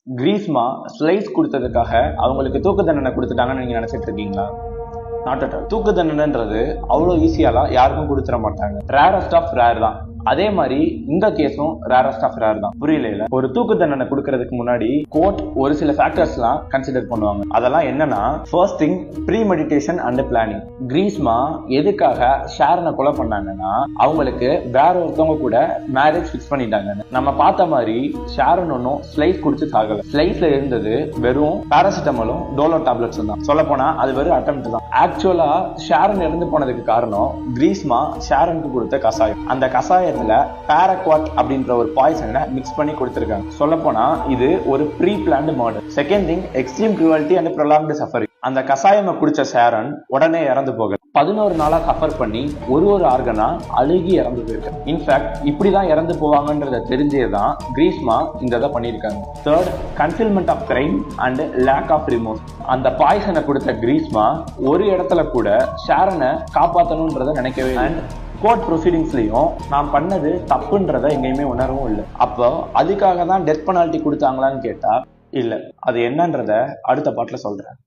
கிரீஸ்மா slice கொடுத்ததுக்காக அவங்களுக்கு தூக்கு தண்டனை கொடுத்துட்டாங்கன்னு நீங்க நினைச்சிட்டு இருக்கீங்களா? Not at all. தூக்கு தண்டனைன்றது அவ்வளோ ஈஸியாலாம் யாருக்கும் கொடுத்துட மாட்டாங்க. ரேரஸ்ட் ஆஃப் ரேர் தான். அதே மாதிரி இந்த கேஸும் ரேரஸ்ட் ஆஃப் ரேர் தான். புரியல. ஒரு தூக்கு தண்டனை கொடுக்கறதுக்கு முன்னாடி கோர்ட் ஒரு சில ஃபேக்டர்ஸ்லாம் கன்சிடர் பண்ணுவாங்க. அதெல்லாம் என்னன்னா, first thing premeditation and planning. Greeshma எதுக்காக ஷாரனை கொலை பண்ணாங்கன்னா, அவங்களுக்கு வேற ஒருத்தவங்க கூட மேரேஜ் ஃபிக்ஸ் பண்ணிட்டாங்க. நம்ம பார்த்த மாதிரி ஷாரன் ஒன்னும் ஸ்லைஸ் குடிச்சு சாகல. ஸ்லைஸ்ல இருந்தது வெறும் பாராசிட்டமாலும் டோலோ டேப்லெட்ஸ் தான். சொல்ல போனா அது வெறும் அட்டெம்ப்ட் தான். ஆக்சுவலா ஷாரன் இறந்து போனதுக்கு காரணம் கிரீஸ்மா ஷாரனுக்கு கொடுத்த கசாயம். அந்த கசாயம் பாராக்வாட் அப்படின்ற ஒரு பாய்சனை மிக்ஸ் பண்ணி கொடுத்திருக்காங்க. சொல்ல போனா இது ஒரு preplanned murder. Second thing, extreme cruelty and prolonged suffering. அந்த கசாயம குடிச்ச ஷாரன் உடனே இறந்து போகல. 11 நாளா சஃபர் பண்ணி ஒரு ஆர்கனா அழுகி இறந்து போயிருக்கு. இன்ஃபேக்ட் இப்படிதான் இறந்து போவாங்கன்றத தெரிஞ்சேதான் கிரீஸ்மா இந்த இதை பண்ணியிருக்காங்க. Third, concealment of crime and lack of remorse. அந்த பாய்சனை கொடுத்த கிரீஸ்மா ஒரு இடத்துல கூட ஷாரனை காப்பாற்றணும்ன்றத நினைக்கவே இல்லை. அண்ட் கோர்ட் ப்ரொசீடிங்ஸ்லயும் நான் பண்ணது தப்புன்றத எங்கேயுமே உணரவும் இல்லை. அப்போ அதுக்காக தான் டெத் பெனால்ட்டி கொடுத்தாங்களான்னு கேட்டா இல்ல. அது என்னன்றத அடுத்த பாட்டுல சொல்றேன்.